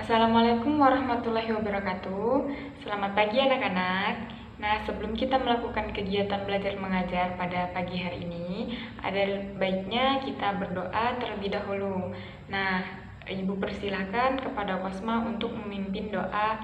Assalamualaikum warahmatullahi wabarakatuh. Selamat pagi anak-anak. Nah, sebelum kita melakukan kegiatan belajar mengajar pada pagi hari ini, ada baiknya kita berdoa terlebih dahulu. Nah, Ibu persilahkan kepada Kosma untuk memimpin doa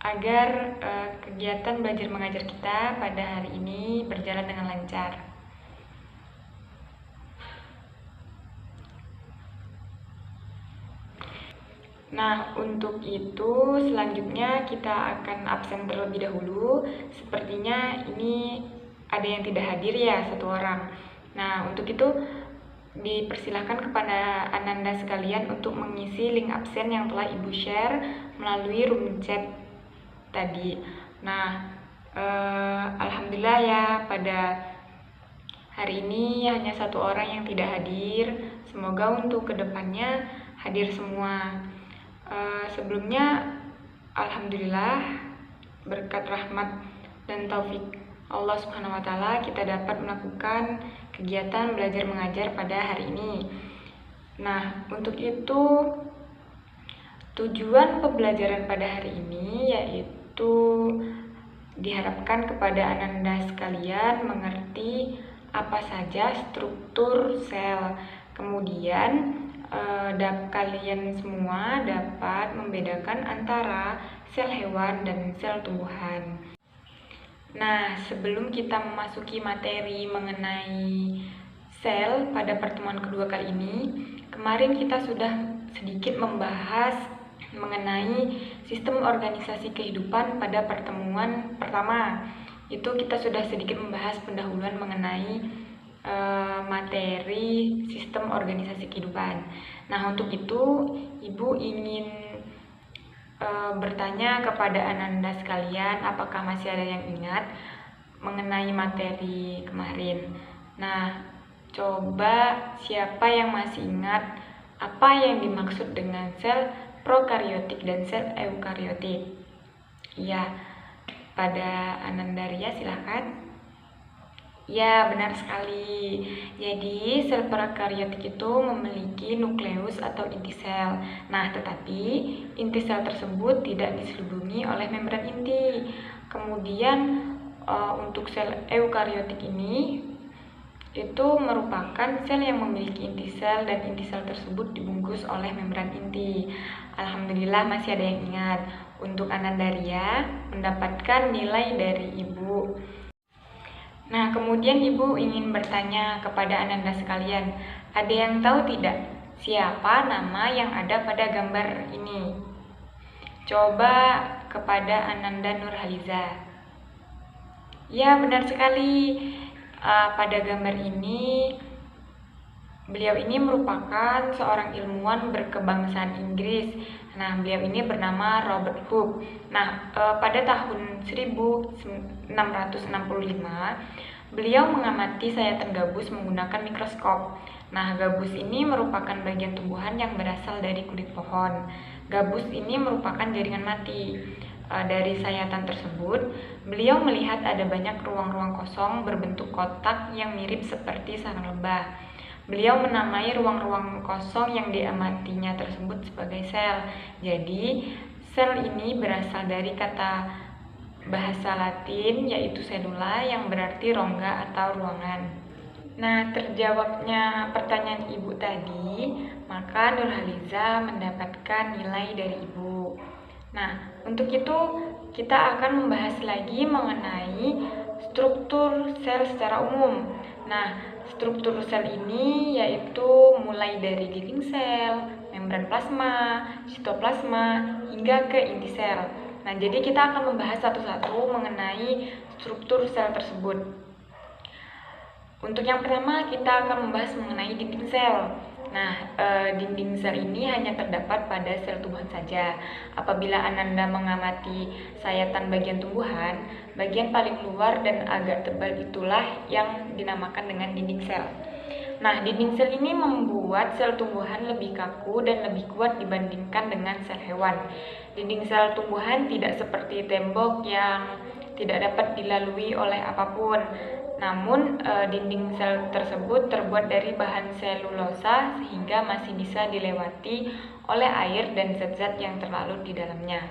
agar kegiatan belajar mengajar kita pada hari ini berjalan dengan lancar. Nah, untuk itu selanjutnya kita akan absen terlebih dahulu. Sepertinya ini ada yang tidak hadir ya, satu orang. Nah, untuk itu dipersilahkan kepada Ananda sekalian untuk mengisi link absen yang telah Ibu share melalui room chat tadi. Nah, alhamdulillah ya, pada hari ini hanya satu orang yang tidak hadir. Semoga untuk kedepannya hadir semua. Sebelumnya, alhamdulillah berkat rahmat dan taufik Allah Subhanahu wa Ta'ala, kita dapat melakukan kegiatan belajar mengajar pada hari ini. Nah, untuk itu tujuan pembelajaran pada hari ini yaitu diharapkan kepada Ananda sekalian mengerti apa saja struktur sel. Kemudian kalian semua dapat membedakan antara sel hewan dan sel tumbuhan. Nah, sebelum kita memasuki materi mengenai sel pada pertemuan kedua kali ini, kemarin kita sudah sedikit membahas mengenai sistem organisasi kehidupan pada pertemuan pertama. Itu kita sudah sedikit membahas pendahuluan mengenai materi sistem organisasi kehidupan. Nah, untuk itu Ibu ingin bertanya kepada Ananda sekalian, apakah masih ada yang ingat mengenai materi kemarin? Nah, coba siapa yang masih ingat apa yang dimaksud dengan sel prokariotik dan sel eukariotik? Ya, pada Ananda Ria silahkan. Ya, benar sekali. Jadi, sel prokariotik itu memiliki nukleus atau inti sel. Nah, tetapi inti sel tersebut tidak diselubungi oleh membran inti. Kemudian, untuk sel eukariotik ini itu merupakan sel yang memiliki inti sel dan inti sel tersebut dibungkus oleh membran inti. Alhamdulillah masih ada yang ingat. Untuk Ananda Ria mendapatkan nilai dari Ibu. Nah, kemudian Ibu ingin bertanya kepada Ananda sekalian, ada yang tahu tidak siapa nama yang ada pada gambar ini? Coba kepada Ananda Nurhaliza. Ya, benar sekali. Pada gambar ini, beliau ini merupakan seorang ilmuwan berkebangsaan Inggris. Nah, beliau ini bernama Robert Hooke. Nah, pada tahun 1665, beliau mengamati sayatan gabus menggunakan mikroskop. Nah, gabus ini merupakan bagian tumbuhan yang berasal dari kulit pohon. Gabus ini merupakan jaringan mati. Dari sayatan tersebut, beliau melihat ada banyak ruang-ruang kosong berbentuk kotak yang mirip seperti sarang lebah. Beliau menamai ruang-ruang kosong yang diamatinya tersebut sebagai sel. Jadi, sel ini berasal dari kata bahasa Latin yaitu cellula yang berarti rongga atau ruangan. Nah, terjawabnya pertanyaan Ibu tadi, maka Nurhaliza mendapatkan nilai dari Ibu. Nah, untuk itu kita akan membahas lagi mengenai struktur sel secara umum. Nah, struktur sel ini yaitu mulai dari dinding sel, membran plasma, sitoplasma, hingga ke inti sel. Nah, jadi kita akan membahas satu-satu mengenai struktur sel tersebut. Untuk yang pertama, kita akan membahas mengenai dinding sel. Nah, dinding sel ini hanya terdapat pada sel tumbuhan saja. Apabila Ananda mengamati sayatan bagian tumbuhan, bagian paling luar dan agak tebal itulah yang dinamakan dengan dinding sel. Nah, dinding sel ini membuat sel tumbuhan lebih kaku dan lebih kuat dibandingkan dengan sel hewan. Dinding sel tumbuhan tidak seperti tembok yang tidak dapat dilalui oleh apapun. Namun dinding sel tersebut terbuat dari bahan selulosa sehingga masih bisa dilewati oleh air dan zat-zat yang terlarut di dalamnya.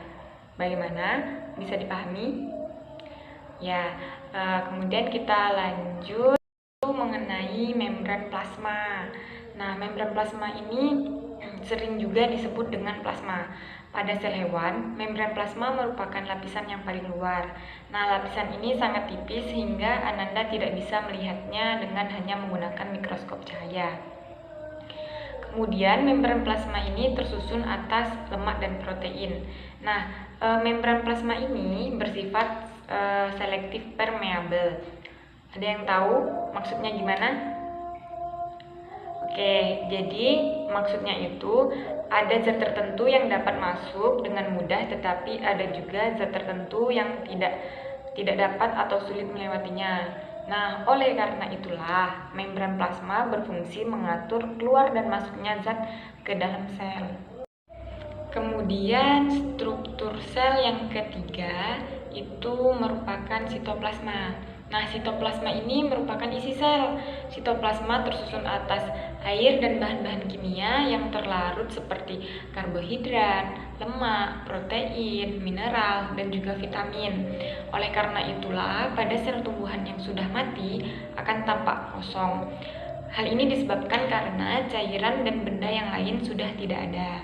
Bagaimana? Bisa dipahami? Ya, kemudian kita lanjut mengenai membran plasma. Nah, membran plasma ini sering juga disebut dengan plasma. Pada sel hewan, membran plasma merupakan lapisan yang paling luar. Nah, lapisan ini sangat tipis sehingga Ananda tidak bisa melihatnya dengan hanya menggunakan mikroskop cahaya. Kemudian, membran plasma ini tersusun atas lemak dan protein. Nah, membran plasma ini bersifat selektif permeable. Ada yang tahu maksudnya gimana? Oke, jadi maksudnya itu ada zat tertentu yang dapat masuk dengan mudah, tetapi ada juga zat tertentu yang tidak dapat atau sulit melewatinya. Nah, oleh karena itulah membran plasma berfungsi mengatur keluar dan masuknya zat ke dalam sel. Kemudian struktur sel yang ketiga itu merupakan sitoplasma. Nah, sitoplasma ini merupakan isi sel. Sitoplasma tersusun atas air dan bahan-bahan kimia yang terlarut seperti karbohidrat, lemak, protein, mineral, dan juga vitamin. Oleh karena itulah, pada sel tumbuhan yang sudah mati akan tampak kosong. Hal ini disebabkan karena cairan dan benda yang lain sudah tidak ada.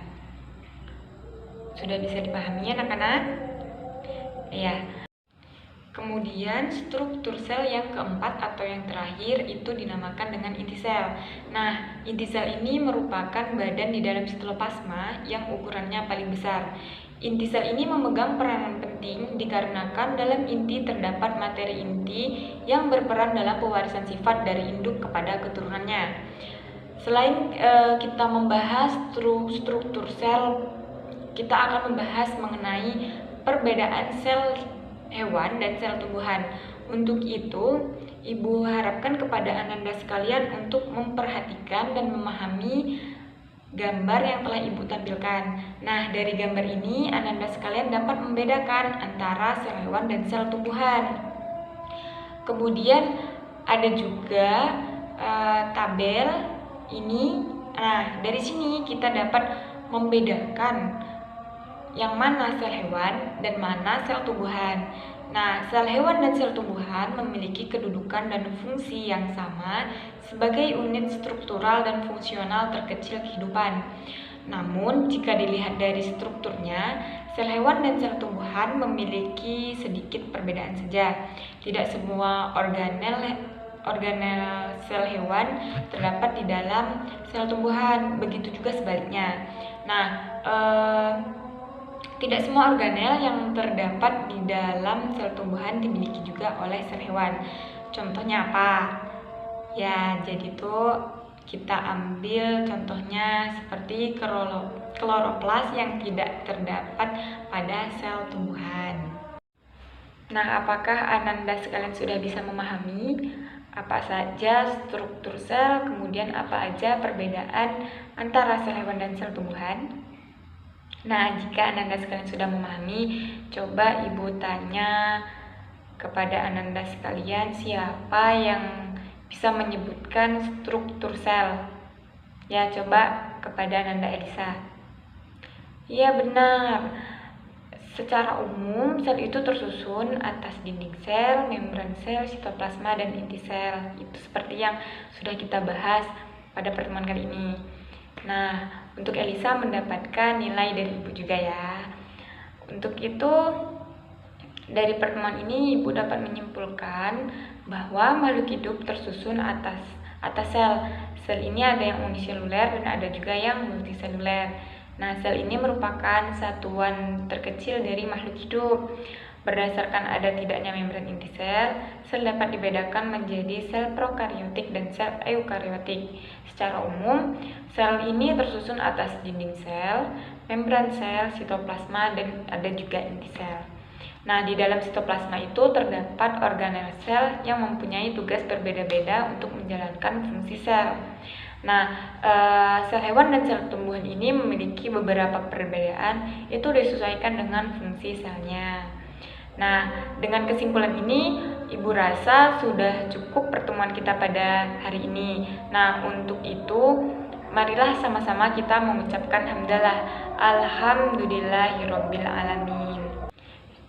Sudah bisa dipahami anak-anak? Ya. Kemudian struktur sel yang keempat atau yang terakhir itu dinamakan dengan inti sel. Nah, inti sel ini merupakan badan di dalam sitoplasma yang ukurannya paling besar. Inti sel ini memegang peranan penting dikarenakan dalam inti terdapat materi inti yang berperan dalam pewarisan sifat dari induk kepada keturunannya. Selain kita membahas struktur sel, kita akan membahas mengenai perbedaan sel hewan dan sel tumbuhan. Untuk itu, Ibu harapkan kepada Ananda sekalian untuk memperhatikan dan memahami gambar yang telah Ibu tampilkan. Nah, dari gambar ini Ananda sekalian dapat membedakan antara sel hewan dan sel tumbuhan. Kemudian ada juga tabel ini. Nah, dari sini kita dapat membedakan yang mana sel hewan dan mana sel tumbuhan. Nah, sel hewan dan sel tumbuhan memiliki kedudukan dan fungsi yang sama sebagai unit struktural dan fungsional terkecil kehidupan. Namun, jika dilihat dari strukturnya, sel hewan dan sel tumbuhan memiliki sedikit perbedaan saja. Tidak semua organel sel hewan terdapat di dalam sel tumbuhan, begitu juga sebaliknya. Nah, tidak semua organel yang terdapat di dalam sel tumbuhan dimiliki juga oleh sel hewan. Contohnya apa? Ya, jadi tuh kita ambil contohnya seperti kloroplas yang tidak terdapat pada sel tumbuhan. Nah, apakah Ananda sekalian sudah bisa memahami apa saja struktur sel, kemudian apa aja perbedaan antara sel hewan dan sel tumbuhan? Nah, jika Ananda sekalian sudah memahami, coba Ibu tanya kepada Ananda sekalian siapa yang bisa menyebutkan struktur sel. Ya, coba kepada Ananda Elisa. Iya, benar. Secara umum, sel itu tersusun atas dinding sel, membran sel, sitoplasma, dan inti sel. Itu seperti yang sudah kita bahas pada pertemuan kali ini. Nah, untuk Elisa mendapatkan nilai dari Ibu juga ya. Untuk itu, dari pertemuan ini Ibu dapat menyimpulkan bahwa makhluk hidup tersusun atas sel. Sel ini ada yang uniseluler dan ada juga yang multiseluler. Nah, sel ini merupakan satuan terkecil dari makhluk hidup. Berdasarkan ada tidaknya membran inti sel, sel dapat dibedakan menjadi sel prokariotik dan sel eukariotik. Secara umum, sel ini tersusun atas dinding sel, membran sel, sitoplasma, dan ada juga inti sel. Nah, di dalam sitoplasma itu terdapat organel sel yang mempunyai tugas berbeda-beda untuk menjalankan fungsi sel. Nah, sel hewan dan sel tumbuhan ini memiliki beberapa perbedaan, itu disesuaikan dengan fungsi selnya. Nah, dengan kesimpulan ini, Ibu rasa sudah cukup pertemuan kita pada hari ini. Nah, untuk itu marilah sama-sama kita mengucapkan hamdalah. Alhamdulillahirabbil alamin.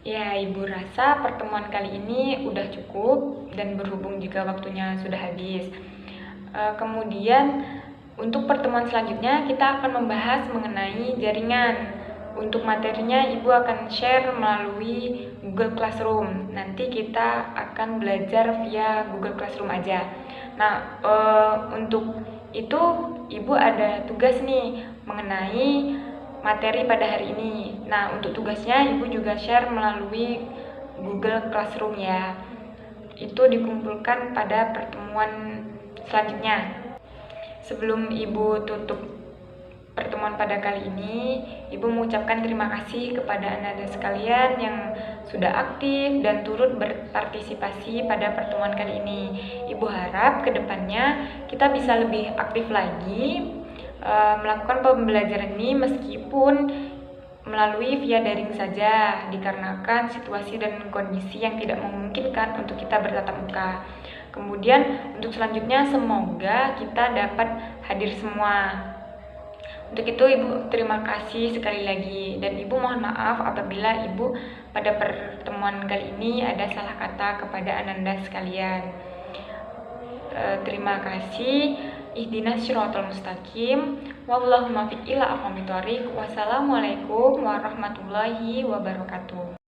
Ya, Ibu rasa pertemuan kali ini udah cukup dan berhubung juga waktunya sudah habis. Kemudian untuk pertemuan selanjutnya kita akan membahas mengenai jaringan. Untuk materinya Ibu akan share melalui Google Classroom. Nanti kita akan belajar via Google Classroom aja. Nah, untuk itu Ibu ada tugas nih mengenai materi pada hari ini. Nah, untuk tugasnya Ibu juga share melalui Google Classroom ya. Itu dikumpulkan pada pertemuan selanjutnya. Sebelum Ibu tutup pertemuan pada kali ini, Ibu mengucapkan terima kasih kepada anak-anak sekalian yang sudah aktif dan turut berpartisipasi pada pertemuan kali ini. Ibu harap kedepannya kita bisa lebih aktif lagi melakukan pembelajaran ini meskipun melalui via daring saja, dikarenakan situasi dan kondisi yang tidak memungkinkan untuk kita bertatap muka. Kemudian untuk selanjutnya semoga kita dapat hadir semua. Untuk itu Ibu terima kasih sekali lagi, dan Ibu mohon maaf apabila Ibu pada pertemuan kali ini ada salah kata kepada ananda sekalian. Terima kasih. Ihdinas syiratal mustaqim. Wallahumma fiq ila aqwamit thoriq. Wassalamualaikum warahmatullahi wabarakatuh.